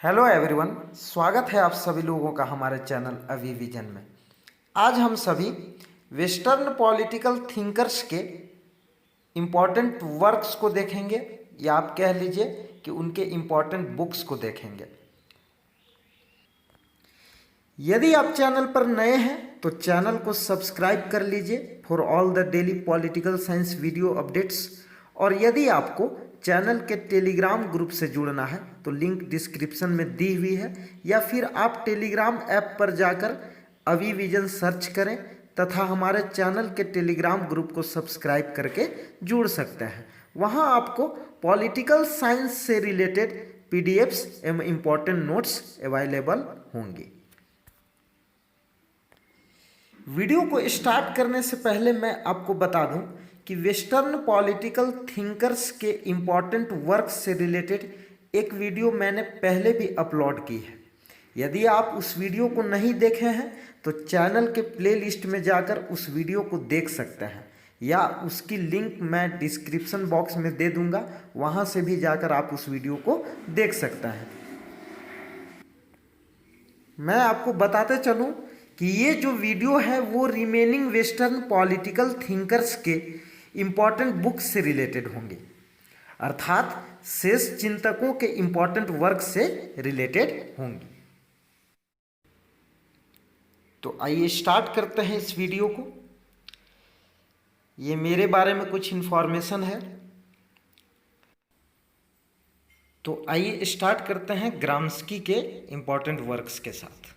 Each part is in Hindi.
हेलो एवरीवन, स्वागत है आप सभी लोगों का हमारे चैनल अवी विजन में। आज हम सभी वेस्टर्न पॉलिटिकल थिंकर्स के इम्पॉर्टेंट वर्क्स को देखेंगे, या आप कह लीजिए कि उनके इम्पॉर्टेंट बुक्स को देखेंगे। यदि आप चैनल पर नए हैं तो चैनल को सब्सक्राइब कर लीजिए for all the daily political science video updates. और यदि आपको चैनल के टेलीग्राम ग्रुप से जुड़ना है तो लिंक डिस्क्रिप्शन में दी हुई है, या फिर आप टेलीग्राम ऐप पर जाकर अवी विजन सर्च करें तथा हमारे चैनल के टेलीग्राम ग्रुप को सब्सक्राइब करके जुड़ सकते हैं। वहां आपको पॉलिटिकल साइंस से रिलेटेड पीडीएफ्स एवं इम्पॉर्टेंट नोट्स अवेलेबल होंगी। वीडियो को स्टार्ट करने से पहले मैं आपको बता दूं कि वेस्टर्न पॉलिटिकल थिंकर्स के इम्पॉर्टेंट वर्क्स से रिलेटेड एक वीडियो मैंने पहले भी अपलोड की है। यदि आप उस वीडियो को नहीं देखे हैं तो चैनल के प्लेलिस्ट में जाकर उस वीडियो को देख सकते हैं, या उसकी लिंक मैं डिस्क्रिप्शन बॉक्स में दे दूंगा, वहां से भी जाकर आप उस वीडियो को देख सकते हैं। मैं आपको बताते चलूं कि ये जो वीडियो है वो रिमेनिंग वेस्टर्न पॉलिटिकल थिंकर्स के इम्पॉर्टेंट बुक्स से रिलेटेड होंगे, अर्थात शेष चिंतकों के इम्पॉर्टेंट वर्क से रिलेटेड होंगी। तो आइए स्टार्ट करते हैं इस वीडियो को। ये मेरे बारे में कुछ इन्फॉर्मेशन है, तो आइए स्टार्ट करते हैं ग्राम्स्की के इम्पॉर्टेंट वर्क्स के साथ।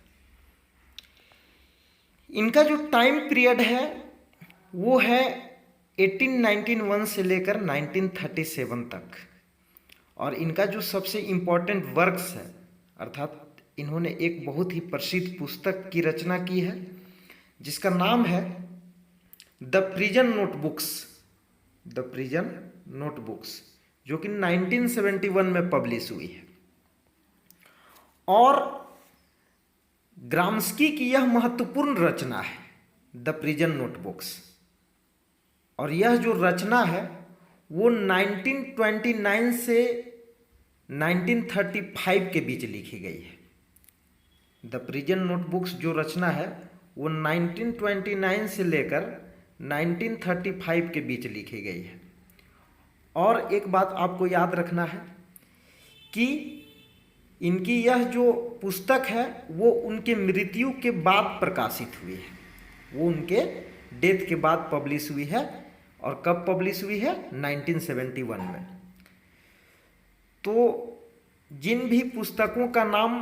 इनका जो टाइम पीरियड है वो है 1891 से लेकर 1937 तक, और इनका जो सबसे इम्पॉर्टेंट वर्क्स है, अर्थात इन्होंने एक बहुत ही प्रसिद्ध पुस्तक की रचना की है जिसका नाम है the prison notebooks. The prison notebooks, जो कि 1971 में पब्लिश हुई है। और ग्राम्स्की की यह महत्वपूर्ण रचना है द प्रिजन नोटबुक्स, और यह जो रचना है वो 1929 से 1935 के बीच लिखी गई है। द प्रिजन नोटबुक्स जो रचना है वो 1929 से लेकर 1935 के बीच लिखी गई है। और एक बात आपको याद रखना है कि इनकी यह जो पुस्तक है वो उनके मृत्यु के बाद प्रकाशित हुई है, वो उनके डेथ के बाद पब्लिश हुई है। और कब पब्लिश हुई है? 1971 में। तो जिन भी पुस्तकों का नाम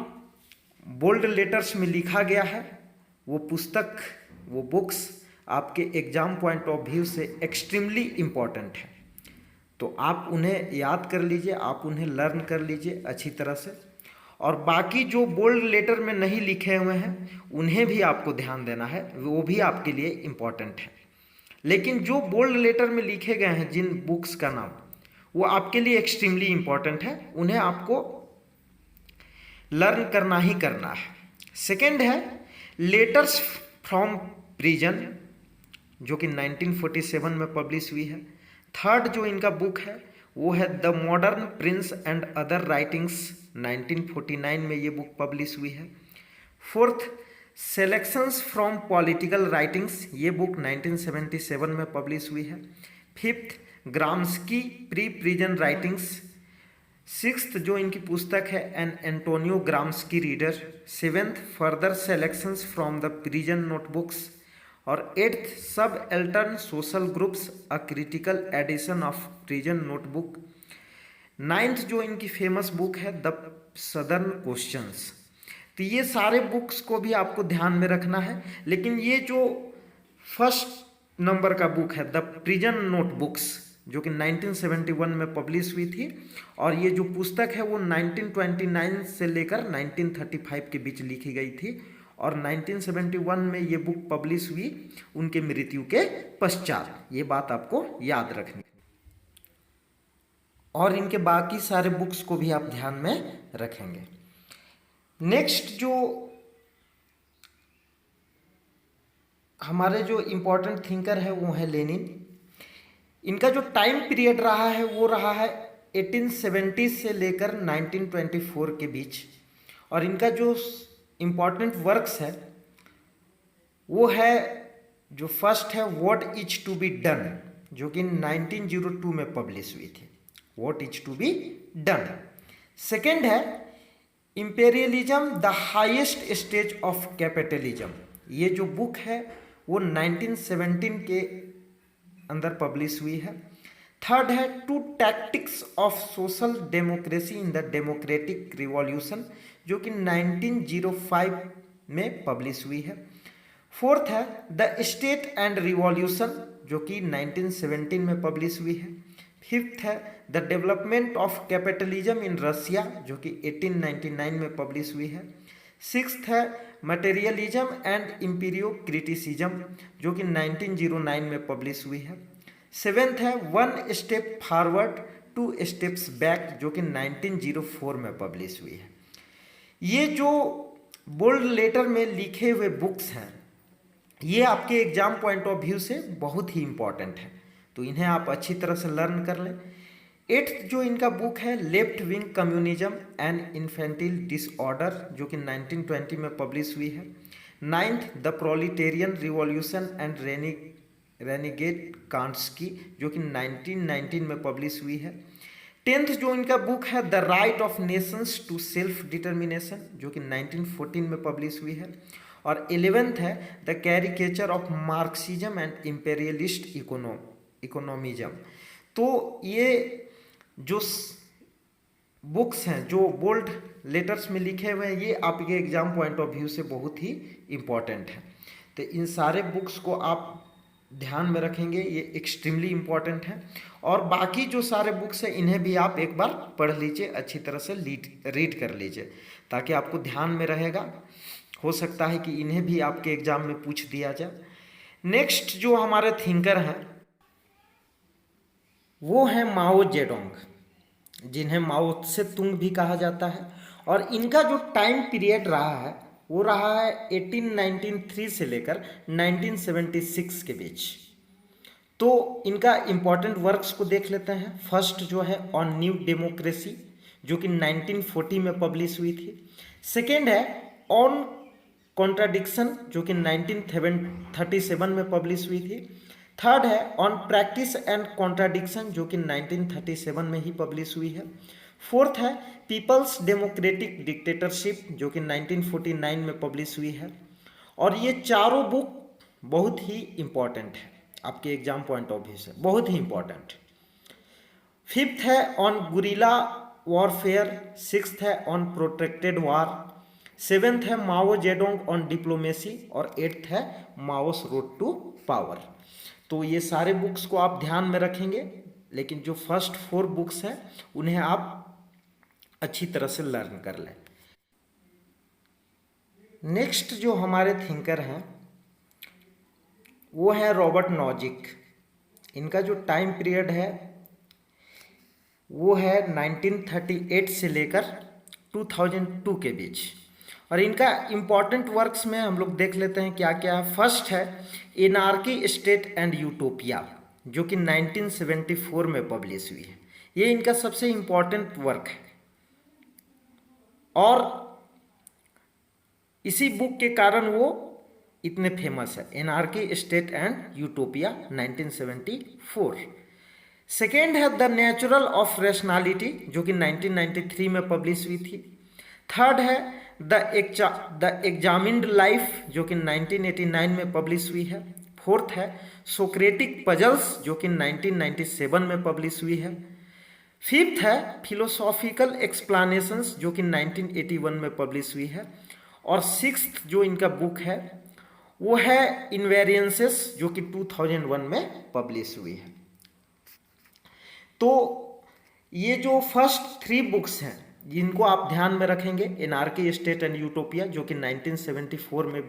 बोल्ड लेटर्स में लिखा गया है वो पुस्तक, वो बुक्स आपके एग्जाम पॉइंट ऑफ व्यू से एक्सट्रीमली इम्पॉर्टेंट है। तो आप उन्हें याद कर लीजिए, आप उन्हें लर्न कर लीजिए अच्छी तरह से। और बाकी जो बोल्ड लेटर में नहीं लिखे हुए हैं उन्हें भी आपको ध्यान देना है, वो भी आपके लिए इम्पॉर्टेंट है। लेकिन जो बोल्ड लेटर में लिखे गए हैं जिन बुक्स का नाम, वो आपके लिए एक्सट्रीमली इम्पॉर्टेंट है, उन्हें आपको लर्न करना ही करना है। सेकेंड है लेटर्स फ्रॉम प्रिजन, जो कि 1947 में पब्लिश हुई है। थर्ड जो इनका बुक है वो है the modern prince and other writings, 1949 में ये बुक पब्लिश हुई है। Fourth selections from political writings, ये बुक 1977 में पब्लिश हुई है। Fifth Gramsci pre prison writings. Sixth जो इनकी पुस्तक है an Antonio Gramsci reader. Seventh further selections from the prison notebooks. और eighth subaltern social groups a critical edition of prison notebook. Ninth जो इनकी फेमस बुक है द सदर्न क्वेश्चंस। तो ये सारे बुक्स को भी आपको ध्यान में रखना है। लेकिन ये जो फर्स्ट नंबर का बुक है द प्रिजन नोटबुक्स, जो कि 1971 में पब्लिश हुई थी, और ये जो पुस्तक है वो 1929 से लेकर 1935 के बीच लिखी गई थी, और 1971 में ये बुक पब्लिश हुई उनके मृत्यु के पश्चात। ये बात आपको याद रखनी। और इनके बाकी सारे बुक्स को भी आप ध्यान में रखेंगे। नेक्स्ट जो हमारे जो इम्पोर्टेंट थिंकर है वो है लेनिन। इनका जो टाइम पीरियड रहा है वो रहा है 1870 से लेकर 1924 के बीच। और इनका जो इम्पॉर्टेंट वर्क्स है वो है, जो फर्स्ट है what is to be done, जो कि 1902 में पब्लिश हुई थी, what is to be done. Second है imperialism the highest stage of capitalism, ये जो बुक है वो 1917 के अंदर पब्लिश हुई है। थर्ड है two tactics of social democracy in the democratic revolution, जो कि 1905 में पब्लिश हुई है। फोर्थ है द स्टेट एंड रिवॉल्यूशन, जो कि 1917 में पब्लिश हुई है। फिफ्थ है the development of capitalism in Russia, जो कि 1899 में पब्लिश हुई है। सिक्स्थ है मटेरियलिज्म एंड इम्पीरियो क्रिटिसिज्म, जो कि 1909 में पब्लिश हुई है। सेवेंथ है one step forward two steps back, जो कि 1904 में पब्लिश हुई है। ये जो बोल्ड लेटर में लिखे हुए बुक्स हैं ये आपके एग्जाम पॉइंट ऑफ व्यू से बहुत ही इंपॉर्टेंट है, तो इन्हें आप अच्छी तरह से लर्न कर लें। एट्थ जो इनका बुक है left wing communism and infantile disorder, जो कि 1920 में पब्लिश हुई है। Ninth the proletarian revolution and renegade Kautsky, जो कि 1919 में पब्लिश हुई है। टेंथ जो इनका बुक है the right of nations to self determination, जो कि 1914 में पब्लिश हुई है। और 11th है the caricature of Marxism and imperialist economism. तो ये जो बुक्स हैं जो बोल्ड लेटर्स में लिखे हुए हैं ये आपके एग्जाम पॉइंट ऑफ व्यू से बहुत ही इम्पॉर्टेंट है, तो इन सारे बुक्स को आप ध्यान में रखेंगे, ये एक्सट्रीमली इम्पॉर्टेंट है। और बाकी जो सारे बुक्स हैं इन्हें भी आप एक बार पढ़ लीजिए, अच्छी तरह से रीड कर लीजिए ताकि आपको ध्यान में रहेगा। हो सकता है कि इन्हें भी आपके एग्जाम में पूछ दिया जाए। नेक्स्ट जो हमारे थिंकर हैं वो है माओ जेडोंग, जिन्हें माओ त्से तुंग भी कहा जाता है। और इनका जो टाइम पीरियड रहा है वो रहा है 1893 से लेकर 1976 के बीच। तो इनका इम्पॉर्टेंट वर्क्स को देख लेते हैं। फर्स्ट जो है ऑन न्यू डेमोक्रेसी, जो कि 1940 में पब्लिश हुई थी। सेकेंड है ऑन कॉन्ट्राडिक्शन, जो कि 1937 में पब्लिश हुई थी। थर्ड है ऑन प्रैक्टिस एंड कॉन्ट्राडिक्शन, जो कि 1937 में ही पब्लिश हुई है। फोर्थ है पीपल्स डेमोक्रेटिक डिक्टेटरशिप, जो कि 1949 में पब्लिश हुई है। और ये चारों बुक बहुत ही इम्पॉर्टेंट है आपके एग्जाम पॉइंट ऑफ व्यू से, बहुत ही इम्पॉर्टेंट। फिफ्थ है ऑन गुरिला वॉरफेयर। सिक्स्थ है ऑन प्रोटेक्टेड वार। सेवेंथ है माओ जेडोंग ऑन डिप्लोमेसी। और एट्थ है माओस रोड टू पावर। तो ये सारे बुक्स को आप ध्यान में रखेंगे, लेकिन जो फर्स्ट 4 बुक्स हैं उन्हें आप अच्छी तरह से लर्न कर लें। नेक्स्ट जो हमारे थिंकर हैं वो है रॉबर्ट नॉजिक। इनका जो टाइम पीरियड है वो है 1938 से लेकर 2002 के बीच। और इनका इम्पॉर्टेंट वर्क्स में हम लोग देख लेते हैं क्या क्या है। फर्स्ट है एनार्की स्टेट एंड यूटोपिया, जो कि 1974 में पब्लिश हुई है। ये इनका सबसे इम्पॉर्टेंट वर्क है और इसी बुक के कारण वो इतने फेमस है। Anarchy state and utopia 1974। Second है द नेचुरल ऑफ रैशनैलिटी, जो कि 1993 में पब्लिश हुई थी। थर्ड है द एग्जामिन्ड लाइफ, जो कि 1989 में पब्लिश हुई है। फोर्थ है सोक्रेटिक पजल्स, जो कि 1997 में पब्लिश हुई है। फिफ्थ है फिलोसॉफिकल एक्सप्लानेशंस, जो कि 1981 में पब्लिश हुई है। और सिक्स्थ जो इनका बुक है वो है इनवेरियंसेस, जो कि 2001 में पब्लिश हुई है। तो ये जो फर्स्ट 3 बुक्स हैं जिनको आप ध्यान में रखेंगे, एनार्की स्टेट एंड यूटोपिया, जो कि 1974 में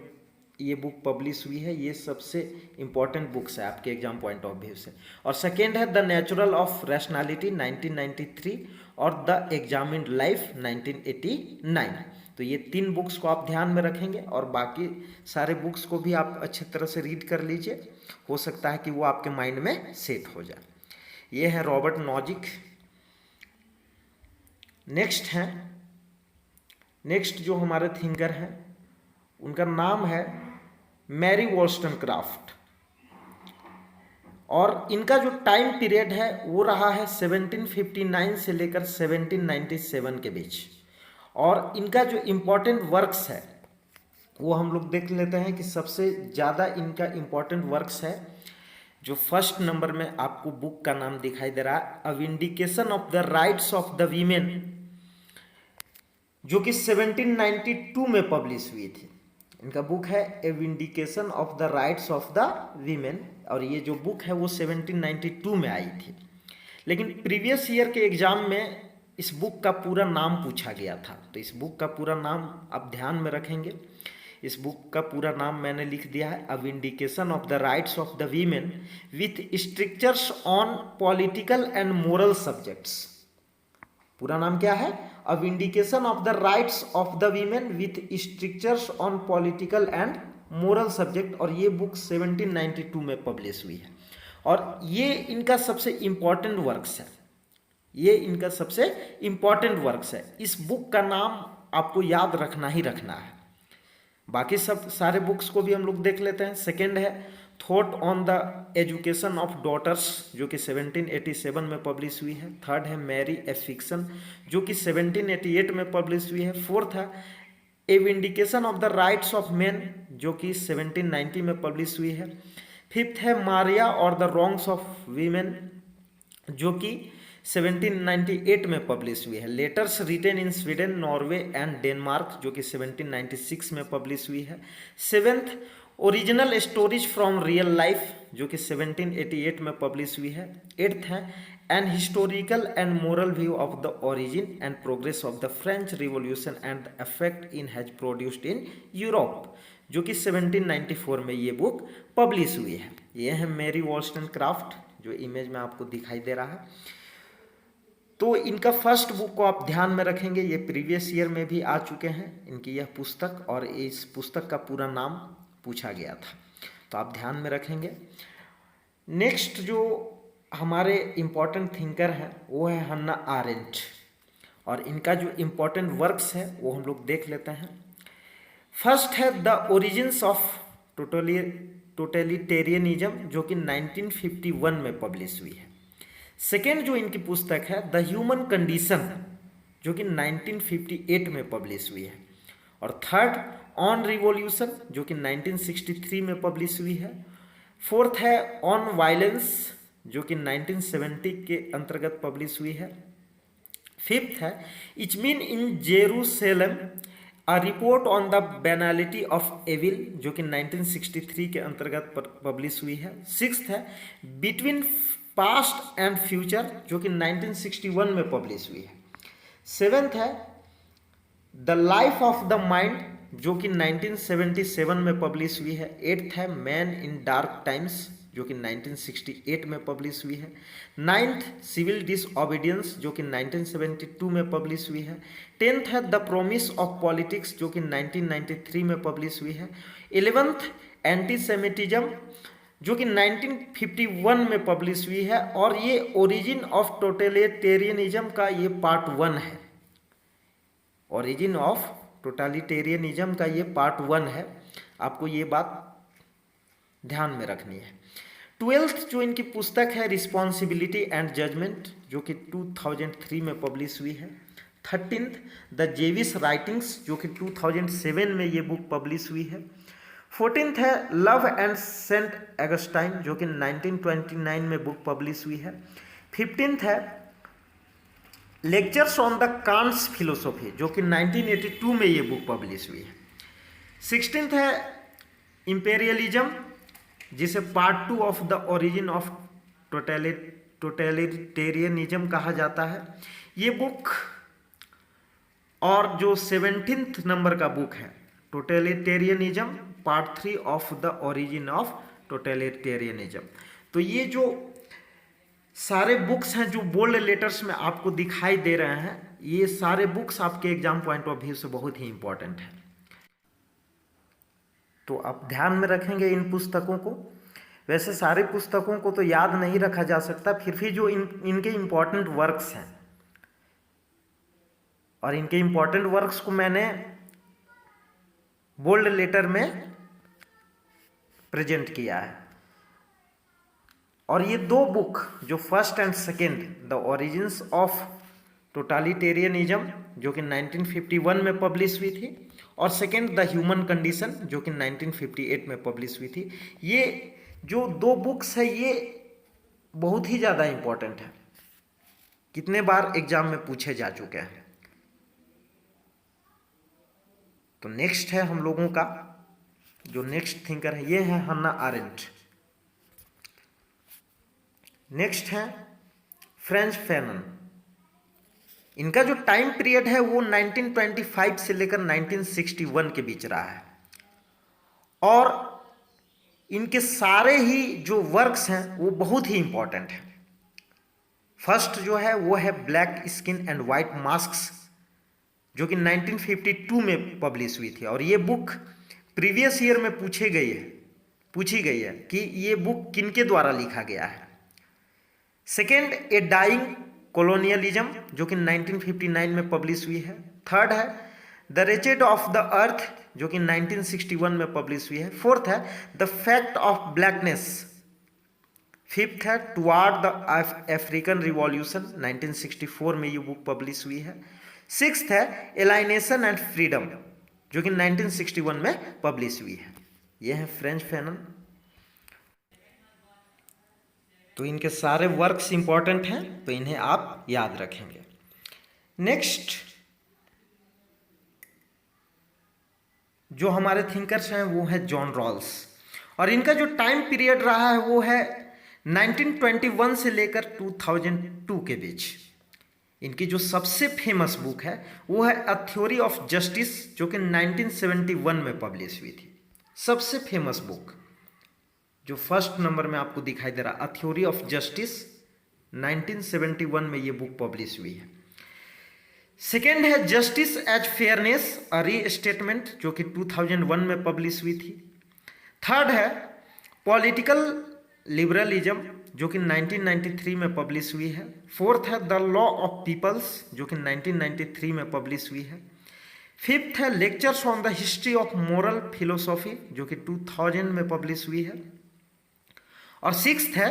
ये बुक पब्लिश हुई है, ये सबसे इम्पॉर्टेंट बुक्स है आपके एग्जाम पॉइंट ऑफ व्यू से। और सेकेंड है द नेचुरल ऑफ रैशनैलिटी 1993 और द एग्जामिन्ड लाइफ 1989। तो ये 3 बुक्स को आप ध्यान में रखेंगे और बाकी सारे बुक्स को भी आप अच्छी तरह से रीड कर लीजिए, हो सकता है कि वो आपके माइंड में सेट हो जाए। ये है रॉबर्ट नॉजिक। नेक्स्ट नेक्स्ट जो हमारे थिंकर हैं उनका नाम है मैरी वॉल्स्टनक्राफ्ट, और इनका जो टाइम पीरियड है वो रहा है 1759 से लेकर 1797 के बीच। और इनका जो इम्पोर्टेंट वर्क्स है वो हम लोग देख लेते हैं कि सबसे ज़्यादा इनका इम्पोर्टेंट वर्क्स है जो फर्स्ट नंबर में आपको बुक का नाम दिखाई दे रहा है, a vindication of the rights of the women, जो कि 1792 में पब्लिश हुई थी। इनका बुक है a vindication of the rights of the women, और ये जो बुक है वो 1792 में आई थी। लेकिन प्रीवियस ईयर के एग्जाम में इस बुक का पूरा नाम पूछा गया था, तो इस बुक का पूरा नाम आप ध्यान में रखेंगे। इस बुक का पूरा नाम मैंने लिख दिया है, a vindication of the rights of the women with strictures on political and moral subjects. पूरा नाम क्या है? A vindication of the rights of the women with strictures on political and moral subject, और ये बुक 1792 में पब्लिश हुई है। और ये इनका सबसे इम्पॉर्टेंट वर्क्स है, ये इनका सबसे इम्पॉर्टेंट वर्क्स है। इस बुक का नाम आपको याद रखना ही रखना है। बाकी सब सारे बुक्स को भी हम लोग देख लेते हैं। सेकेंड है thought on the education of daughters, जो कि 1787 में पब्लिश हुई है। थर्ड है मैरी ए फिक्शन, जो कि 1788 में पब्लिश हुई है। फोर्थ है a vindication of the rights of men, जो कि 1790 में पब्लिश हुई है। फिफ्थ है मारिया और द रॉन्ग्स ऑफ वीमेन, जो कि 1798 में पब्लिश हुई है। Letters written in Sweden, Norway and Denmark, जो कि 1796 में पब्लिश हुई है। Seventh original stories from real life, जो कि 1788 में पब्लिश हुई है। एट्थ है an historical and moral view of the origin and progress of the French revolution and the effect in has produced in Europe, जो कि 1794 में ये बुक पब्लिश हुई है। ये है मैरी वॉल्स्टनक्राफ्ट, जो इमेज में आपको दिखाई दे रहा है। तो इनका फर्स्ट बुक को आप ध्यान में रखेंगे, ये प्रीवियस ईयर में भी आ चुके हैं इनकी यह पुस्तक, और इस पुस्तक का पूरा नाम पूछा गया था, तो आप ध्यान में रखेंगे। नेक्स्ट जो हमारे इम्पोर्टेंट थिंकर हैं वो है हन्ना आरेंट, और इनका जो इम्पोर्टेंट वर्क्स है वो हम लोग देख लेते हैं। फर्स्ट है द ओरिजिन्स ऑफ टोटलिटेरियनिज्म, जो कि 1951 में पब्लिश हुई है। सेकेंड जो इनकी पुस्तक है द ह्यूमन कंडीशन, जो कि 1958 में पब्लिश हुई है। और थर्ड ऑन रिवॉल्यूशन, जो कि 1963 में पब्लिश हुई है। फोर्थ है ऑन वायलेंस, जो कि 1970 के अंतर्गत पब्लिश हुई है। फिफ्थ है Eichmann in Jerusalem, a report on the banality of evil, जो कि 1963 के अंतर्गत पब्लिश हुई है। सिक्स्थ है बिटवीन पास्ट एंड फ्यूचर, जो कि 1961 में पब्लिश हुई है। सेवेंथ है the life of the mind, जो कि 1977 में पब्लिश हुई है। एट्थ है मैन इन डार्क टाइम्स, जो कि 1968 में पब्लिश हुई है। नाइन्थ सिविल डिसओबीडियंस, जो कि 1972 में पब्लिश हुई है। टेंथ है द प्रोमिस ऑफ पॉलिटिक्स, जो कि 1993 में पब्लिश हुई है। 11th एंटीसेमिटिज्म, जो कि 1951 में पब्लिश हुई है, और ये ओरिजिन ऑफ टोटलिटेरियनिज्म का ये पार्ट 1 है। ओरिजिन ऑफ टोटलिटेरियनिज्म का ये पार्ट 1 है, आपको ये बात ध्यान में रखनी है। 12th जो इनकी पुस्तक है रिस्पॉन्सिबिलिटी एंड जजमेंट, जो कि 2003 में पब्लिश हुई है। 13th द जेविस राइटिंग्स, जो कि 2007 में ये बुक पब्लिश हुई है। 14th है लव एंड सेंट एगस्टाइन, जो कि 1929 में बुक पब्लिश हुई है। 15th है लेक्चर्स ऑन द कांट्स फिलोसॉफी, जो कि 1982 में ये बुक पब्लिश हुई है। 16th है इंपेरियलिज्म, जिसे part 2 of the origin of totalitarianism कहा जाता है। ये बुक और जो 17th नंबर का बुक है totalitarianism part 3 of the origin of totalitarianism. तो ये जो सारे बुक्स हैं जो बोल्ड लेटर्स में आपको दिखाई दे रहे हैं, ये सारे बुक्स आपके एग्जाम पॉइंट ऑफ व्यू से बहुत ही इंपॉर्टेंट है, तो आप ध्यान में रखेंगे इन पुस्तकों को। वैसे सारे पुस्तकों को तो याद नहीं रखा जा सकता, फिर भी जो इनके इम्पोर्टेंट वर्क्स हैं और इनके इंपॉर्टेंट वर्क्स को मैंने बोल्ड लेटर में प्रेजेंट किया है। और ये दो बुक जो first and second, the origins of totalitarianism जो कि 1951 में पब्लिश हुई थी, और सेकेंड द ह्यूमन कंडीशन जो कि 1958 में पब्लिश हुई थी। ये जो दो बुक्स है ये बहुत ही ज़्यादा इंपॉर्टेंट है, कितने बार एग्जाम में पूछे जा चुके हैं। तो नेक्स्ट है हम लोगों का जो नेक्स्ट थिंकर है ये है हन्ना आरेंट। नेक्स्ट है फ्रेंच फैनन। इनका जो टाइम पीरियड है वो 1925 से लेकर 1961 के बीच रहा है, और इनके सारे ही जो वर्क्स हैं वो बहुत ही इंपॉर्टेंट हैं। फर्स्ट जो है वो है black skin and white masks जो कि 1952 में पब्लिश हुई थी, और ये बुक प्रीवियस ईयर में पूछी गई है कि ये बुक किनके द्वारा लिखा गया है। सेकेंड, ए डाइंग कॉलोनियलिज्म जो कि 1959 में पब्लिश हुई है। थर्ड है the wretched of the earth जो कि 1961 में पब्लिश हुई है। फोर्थ है the fact of blackness. Fifth है टुवार्ड द अफ्रीकन रिवॉल्यूशन 1964 में ये बुक पब्लिश हुई है। सिक्स्थ है एलाइनेशन एंड फ्रीडम जो कि 1961 में पब्लिश हुई है। ये है फ्रेंच फैनन। तो इनके सारे वर्क्स इंपॉर्टेंट हैं, तो इन्हें आप याद रखेंगे। नेक्स्ट जो हमारे थिंकर्स हैं वो है जॉन रॉल्स, और इनका जो टाइम पीरियड रहा है वो है 1921 से लेकर 2002 के बीच। इनकी जो सबसे फेमस बुक है वो है अ थ्योरी ऑफ जस्टिस जो कि 1971 में पब्लिश हुई थी। सबसे फेमस बुक जो फर्स्ट नंबर में आपको दिखाई दे रहा, अ थ्योरी ऑफ जस्टिस 1971 में ये बुक पब्लिश हुई है। सेकेंड है जस्टिस एज फेयरनेस अ री-स्टेटमेंट जो कि 2001 में पब्लिश हुई थी। थर्ड है पॉलिटिकल लिबरलिज्म जो कि 1993 में पब्लिश हुई है। फोर्थ है द लॉ ऑफ पीपल्स जो कि 1993 में पब्लिश हुई है। फिफ्थ है lectures on the history of moral philosophy जो कि 2000 में पब्लिश हुई है। और सिक्स्थ है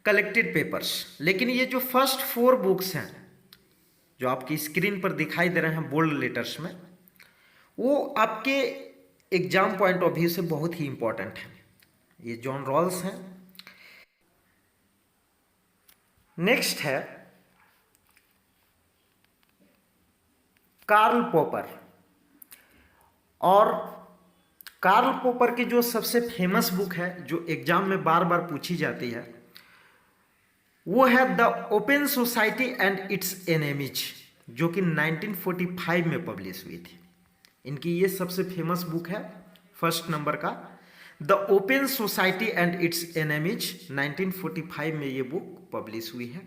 कलेक्टेड पेपर्स। लेकिन ये जो फर्स्ट 4 बुक्स हैं जो आपकी स्क्रीन पर दिखाई दे रहे हैं बोल्ड लेटर्स में, वो आपके एग्जाम पॉइंट ऑफ व्यू से बहुत ही इंपॉर्टेंट है। ये जॉन रॉल्स हैं। नेक्स्ट है कार्ल पॉपर, और कार्ल पॉपर की जो सबसे फेमस बुक है जो एग्जाम में बार बार पूछी जाती है वो है the open society and it's enemies जो कि 1945 में पब्लिश हुई थी। इनकी ये सबसे फेमस बुक है फर्स्ट नंबर का, the open society and it's enemies 1945 में ये बुक पब्लिश हुई है।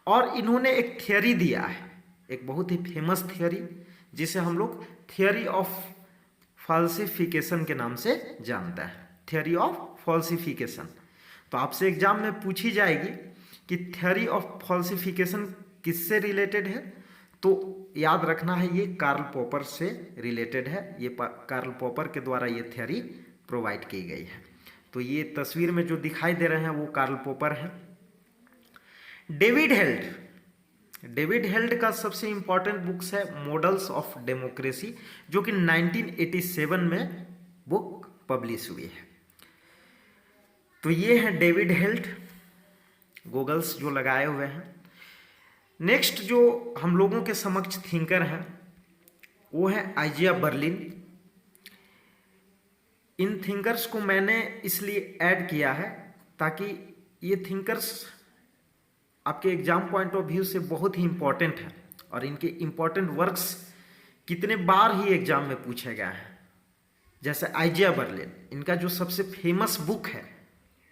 और इन्होंने एक थियोरी दिया है, एक बहुत ही फेमस थियोरी जिसे हम लोग थियोरी ऑफ फॉल्सिफिकेशन के नाम से जानता है, थियोरी ऑफ फॉल्सिफिकेशन। तो आपसे एग्जाम में पूछी जाएगी कि थियोरी ऑफ फॉल्सिफिकेशन किससे रिलेटेड है, तो याद रखना है ये कार्ल पॉपर से रिलेटेड है। ये कार्ल पॉपर के द्वारा ये थियोरी प्रोवाइड की गई है। तो ये तस्वीर में जो दिखाई दे रहे हैं वो कार्ल पॉपर है। डेविड हेल्ड का सबसे इंपॉर्टेंट बुक्स है मॉडल्स ऑफ डेमोक्रेसी जो कि 1987 में बुक पब्लिश हुई है। तो ये है डेविड हेल्ड, गूगल्स जो लगाए हुए हैं। नेक्स्ट जो हम लोगों के समक्ष थिंकर हैं वो है आइजिया बर्लिन। इन थिंकर्स को मैंने इसलिए ऐड किया है ताकि ये थिंकर्स आपके एग्जाम पॉइंट ऑफ व्यू से बहुत ही इंपॉर्टेंट है, और इनके इंपॉर्टेंट वर्क्स कितने बार ही एग्जाम में पूछे गए हैं। जैसे आइजिया बर्लिन, इनका जो सबसे फेमस बुक है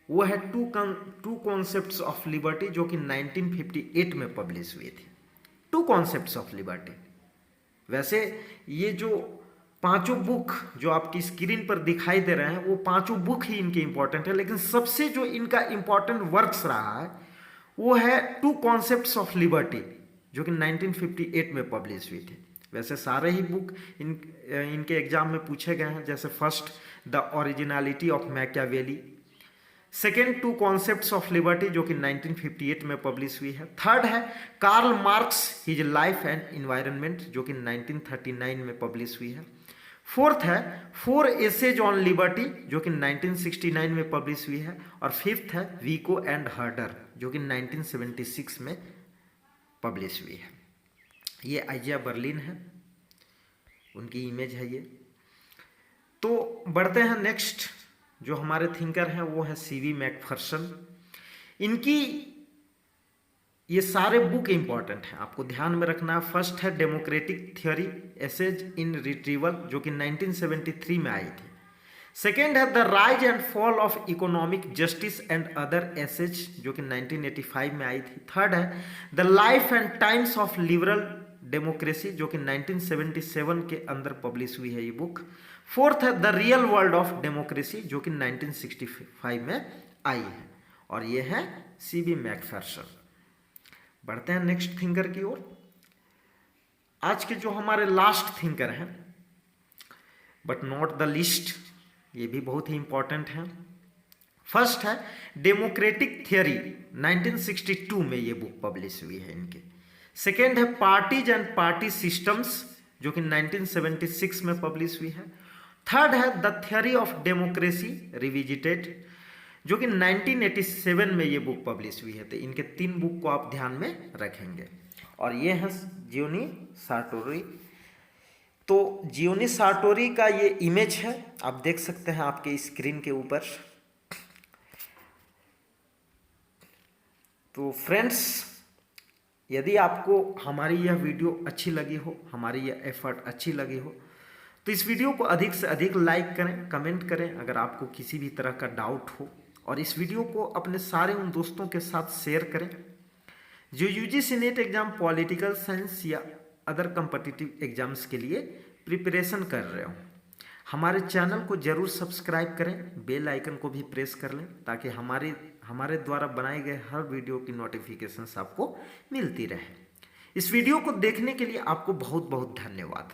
वो है टू कॉन्सेप्ट्स ऑफ लिबर्टी जो कि 1958 में पब्लिश हुई थी। Two concepts of liberty. वैसे ये जो पांचों बुक जो आपकी स्क्रीन पर दिखाई दे रहे हैं वो पांचों बुक ही इनके इंपॉर्टेंट है, लेकिन सबसे जो इनका इंपॉर्टेंट वर्क्स रहा है वो है टू कॉन्सेप्ट्स ऑफ लिबर्टी जो कि 1958 में पब्लिश हुई थी। वैसे सारे ही बुक इनके एग्जाम में पूछे गए हैं, जैसे first the originality of Machiavelli, second two concepts of liberty जो कि 1958 में पब्लिश हुई है, थर्ड है Karl Marx his life and environment जो कि 1939 में पब्लिश हुई है, फोर्थ है फोर एसेज ऑन लिबर्टी जो कि 1969 में पब्लिश हुई है, और फिफ्थ है विको एंड हर्डर जो कि 1976 में पब्लिश हुई है। ये आइजिया बर्लिन है, उनकी इमेज है ये। तो बढ़ते हैं नेक्स्ट, जो हमारे थिंकर हैं वो है सीवी मैकफर्सन। इनकी ये सारे बुक इंपॉर्टेंट हैं, आपको ध्यान में रखना है। फर्स्ट है democratic theory essays in retrieval जो कि 1973 में आई थी। सेकेंड है the rise and fall of economic justice and other essays जो कि 1985 में आई थी। थर्ड है the life and times of liberal democracy जो कि 1977 के अंदर पब्लिश हुई है ये बुक। फोर्थ है the real world of democracy जो कि 1965 में आई है, और ये है सीवी मैकफर्सन। बढ़ते हैं नेक्स्ट थिंकर की ओर। आज के जो हमारे लास्ट थिंकर हैं, बट नॉट द लीस्ट, ये भी बहुत ही इंपॉर्टेंट है। फर्स्ट है डेमोक्रेटिक थियरी, 1962 में ये बुक पब्लिश हुई है इनके। सेकेंड है पार्टीज एंड पार्टी सिस्टम्स जो कि 1976 में पब्लिश हुई है। थर्ड है the theory of democracy revisited जो कि 1987 में ये बुक पब्लिश हुई है। तो इनके 3 बुक को आप ध्यान में रखेंगे। और ये है जियोनी सार्टोरी। तो जियोनी सार्टोरी का ये इमेज है, आप देख सकते हैं आपके स्क्रीन के ऊपर। तो फ्रेंड्स, यदि आपको हमारी यह वीडियो अच्छी लगी हो, हमारी यह एफर्ट अच्छी लगी हो, तो इस वीडियो को अधिक से अधिक लाइक करें, कमेंट करें अगर आपको किसी भी तरह का डाउट हो, और इस वीडियो को अपने सारे उन दोस्तों के साथ शेयर करें जो UGC net exam, political science या अदर कम्पिटिटिव एग्जाम्स के लिए प्रिपरेशन कर रहे हो। हमारे चैनल को जरूर सब्सक्राइब करें, बेल आइकन को भी प्रेस कर लें ताकि हमारे द्वारा बनाए गए हर वीडियो की नोटिफिकेशंस आपको मिलती रहे। इस वीडियो को देखने के लिए आपको बहुत बहुत धन्यवाद।